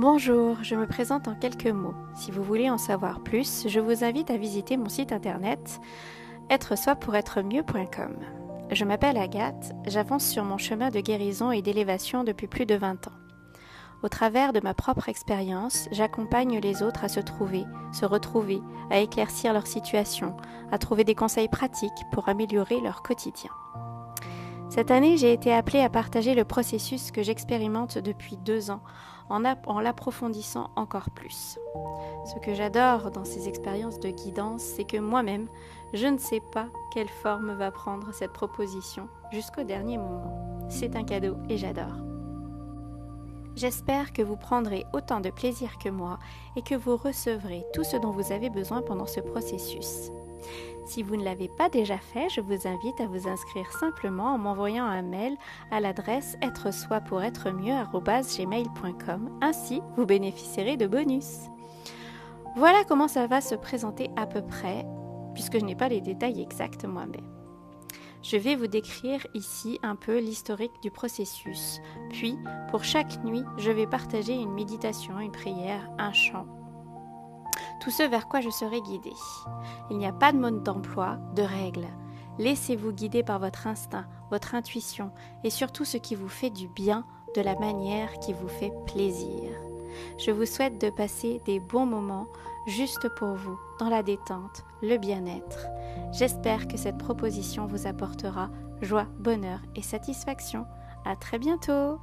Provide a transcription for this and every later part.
Bonjour, je me présente en quelques mots. Si vous voulez en savoir plus, je vous invite à visiter mon site internet être-soi-pour-être-mieux.com. Je m'appelle Agathe, j'avance sur mon chemin de guérison et d'élévation depuis plus de 20 ans. Au travers de ma propre expérience, j'accompagne les autres à se trouver, se retrouver, à éclaircir leur situation, à trouver des conseils pratiques pour améliorer leur quotidien. Cette année, j'ai été appelée à partager le processus que j'expérimente depuis 2 ans, en l'approfondissant encore plus. Ce que j'adore dans ces expériences de guidance, c'est que moi-même, je ne sais pas quelle forme va prendre cette proposition jusqu'au dernier moment. C'est un cadeau et j'adore. J'espère que vous prendrez autant de plaisir que moi et que vous recevrez tout ce dont vous avez besoin pendant ce processus. Si vous ne l'avez pas déjà fait, je vous invite à vous inscrire simplement en m'envoyant un mail à l'adresse être-soi-pour-être-mieux@gmail.com. Ainsi, vous bénéficierez de bonus. Voilà comment ça va se présenter à peu près, puisque je n'ai pas les détails exacts moi-même. Je vais vous décrire ici un peu l'historique du processus. Puis, pour chaque nuit, je vais partager une méditation, une prière, un chant. Tout ce vers quoi je serai guidée. Il n'y a pas de mode d'emploi, de règles. Laissez-vous guider par votre instinct, votre intuition et surtout ce qui vous fait du bien de la manière qui vous fait plaisir. Je vous souhaite de passer des bons moments juste pour vous, dans la détente, le bien-être. J'espère que cette proposition vous apportera joie, bonheur et satisfaction. À très bientôt!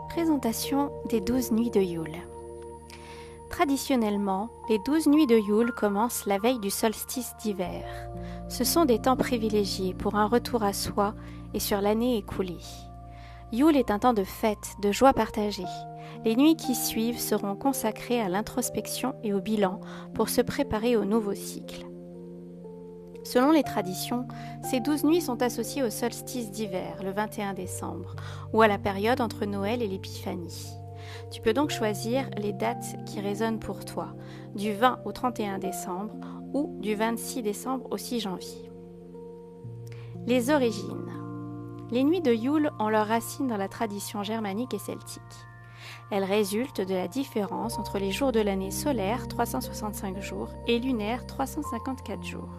Présentation des 12 nuits de Yule. Traditionnellement, les 12 nuits de Yule commencent la veille du solstice d'hiver. Ce sont des temps privilégiés pour un retour à soi et sur l'année écoulée. Yule est un temps de fête, de joie partagée. Les nuits qui suivent seront consacrées à l'introspection et au bilan pour se préparer au nouveau cycle. Selon les traditions, ces 12 nuits sont associées au solstice d'hiver, le 21 décembre, ou à la période entre Noël et l'Épiphanie. Tu peux donc choisir les dates qui résonnent pour toi, du 20 au 31 décembre ou du 26 décembre au 6 janvier. Les origines. Les nuits de Yule ont leurs racines dans la tradition germanique et celtique. Elles résultent de la différence entre les jours de l'année solaire, 365 jours, et lunaire, 354 jours.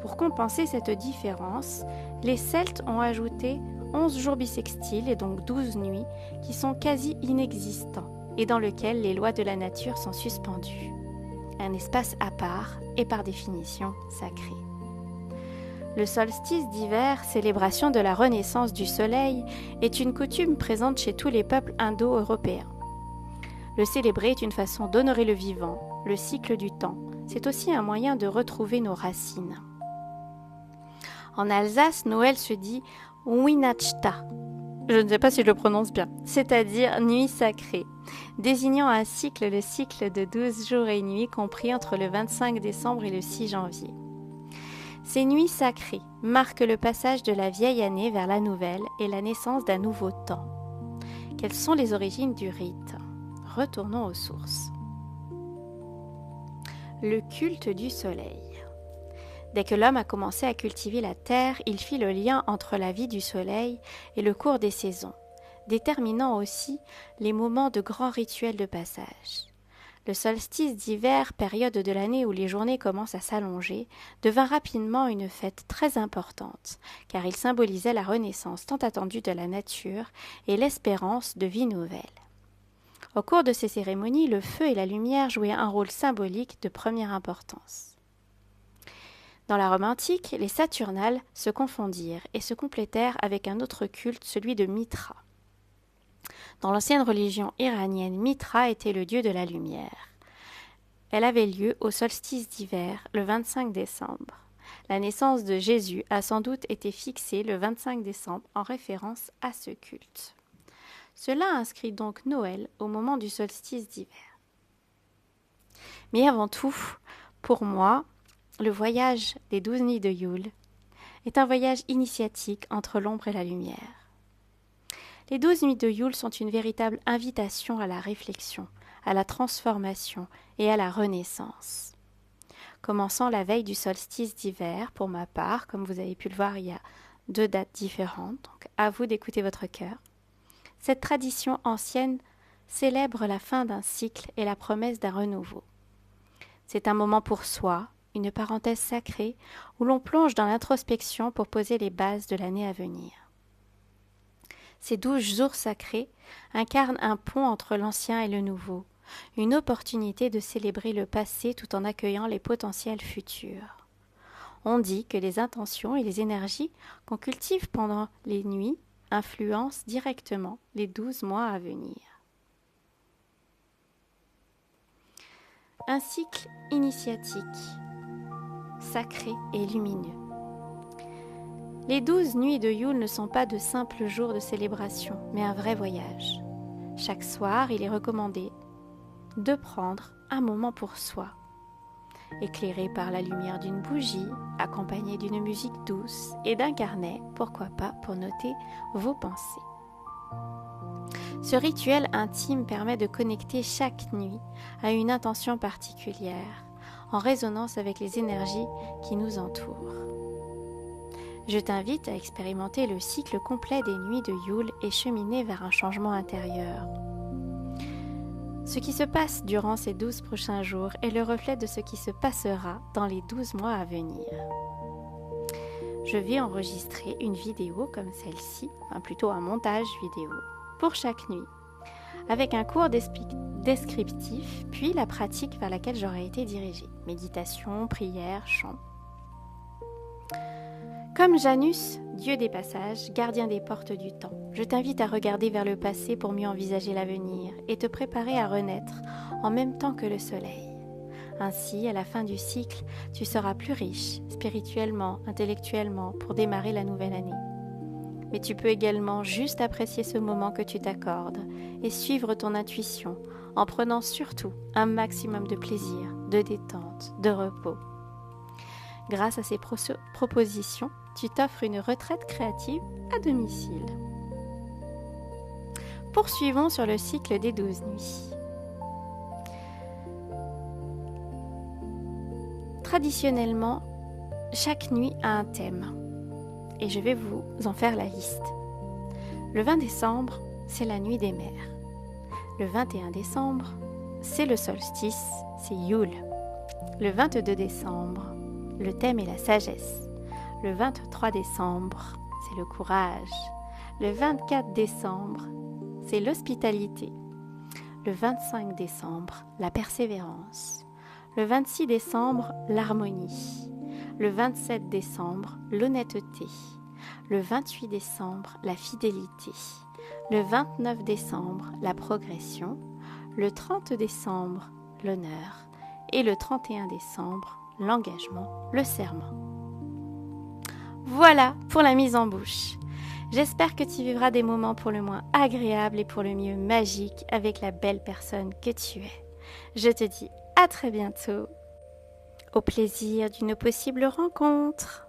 Pour compenser cette différence, les Celtes ont ajouté 11 jours bissextiles et donc 12 nuits qui sont quasi inexistants et dans lesquels les lois de la nature sont suspendues. Un espace à part et par définition sacré. Le solstice d'hiver, célébration de la renaissance du soleil, est une coutume présente chez tous les peuples indo-européens. Le célébrer est une façon d'honorer le vivant, le cycle du temps. C'est aussi un moyen de retrouver nos racines. En Alsace, Noël se dit Weihnachtstag. Je ne sais pas si je le prononce bien, c'est-à-dire nuit sacrée, désignant un cycle, le cycle de 12 jours et nuits compris entre le 25 décembre et le 6 janvier. Ces nuits sacrées marquent le passage de la vieille année vers la nouvelle et la naissance d'un nouveau temps. Quelles sont les origines du rite ? Retournons aux sources. Le culte du soleil. Dès que l'homme a commencé à cultiver la terre, il fit le lien entre la vie du soleil et le cours des saisons, déterminant aussi les moments de grands rituels de passage. Le solstice d'hiver, période de l'année où les journées commencent à s'allonger, devint rapidement une fête très importante, car il symbolisait la renaissance tant attendue de la nature et l'espérance de vie nouvelle. Au cours de ces cérémonies, le feu et la lumière jouaient un rôle symbolique de première importance. Dans la Rome antique, les Saturnales se confondirent et se complétèrent avec un autre culte, celui de Mitra. Dans l'ancienne religion iranienne, Mitra était le dieu de la lumière. Elle avait lieu au solstice d'hiver, le 25 décembre. La naissance de Jésus a sans doute été fixée le 25 décembre en référence à ce culte. Cela inscrit donc Noël au moment du solstice d'hiver. Mais avant tout, pour moi, le voyage des 12 nuits de Yule est un voyage initiatique entre l'ombre et la lumière. Les 12 nuits de Yule sont une véritable invitation à la réflexion, à la transformation et à la renaissance. Commençant la veille du solstice d'hiver, pour ma part, comme vous avez pu le voir, il y a 2 dates différentes, donc à vous d'écouter votre cœur. Cette tradition ancienne célèbre la fin d'un cycle et la promesse d'un renouveau. C'est un moment pour soi, une parenthèse sacrée où l'on plonge dans l'introspection pour poser les bases de l'année à venir. Ces 12 jours sacrés incarnent un pont entre l'ancien et le nouveau, une opportunité de célébrer le passé tout en accueillant les potentiels futurs. On dit que les intentions et les énergies qu'on cultive pendant les nuits influencent directement les 12 mois à venir. Un cycle initiatique, sacré et lumineux. Les 12 nuits de Yule ne sont pas de simples jours de célébration, mais un vrai voyage. Chaque soir, il est recommandé de prendre un moment pour soi, éclairé par la lumière d'une bougie, accompagné d'une musique douce et d'un carnet, pourquoi pas, pour noter vos pensées. Ce rituel intime permet de connecter chaque nuit à une intention particulière, en résonance avec les énergies qui nous entourent. Je t'invite à expérimenter le cycle complet des nuits de Yule et cheminer vers un changement intérieur. Ce qui se passe durant ces 12 prochains jours est le reflet de ce qui se passera dans les 12 mois à venir. Je vais enregistrer une vidéo comme celle-ci, plutôt un montage vidéo, pour chaque nuit, avec un court descriptif, puis la pratique vers laquelle j'aurai été dirigée. Méditation, prière, chant. Comme Janus, dieu des passages, gardien des portes du temps, je t'invite à regarder vers le passé pour mieux envisager l'avenir et te préparer à renaître en même temps que le soleil. Ainsi, à la fin du cycle, tu seras plus riche, spirituellement, intellectuellement, pour démarrer la nouvelle année. Mais tu peux également juste apprécier ce moment que tu t'accordes et suivre ton intuition en prenant surtout un maximum de plaisir, de détente, de repos. Grâce à ces propositions, tu t'offres une retraite créative à domicile. Poursuivons sur le cycle des 12 nuits. Traditionnellement, chaque nuit a un thème et je vais vous en faire la liste. Le 20 décembre, c'est la nuit des mers. Le 21 décembre, c'est le solstice, c'est Yule. Le 22 décembre, le thème est la sagesse. Le 23 décembre, c'est le courage. Le 24 décembre, c'est l'hospitalité. Le 25 décembre, la persévérance. Le 26 décembre, l'harmonie. Le 27 décembre, l'honnêteté. Le 28 décembre, la fidélité. Le 29 décembre, la progression. Le 30 décembre, l'honneur. Et le 31 décembre, l'engagement, le serment. Voilà pour la mise en bouche. J'espère que tu vivras des moments pour le moins agréables et pour le mieux magiques avec la belle personne que tu es. Je te dis à très bientôt, au plaisir d'une possible rencontre.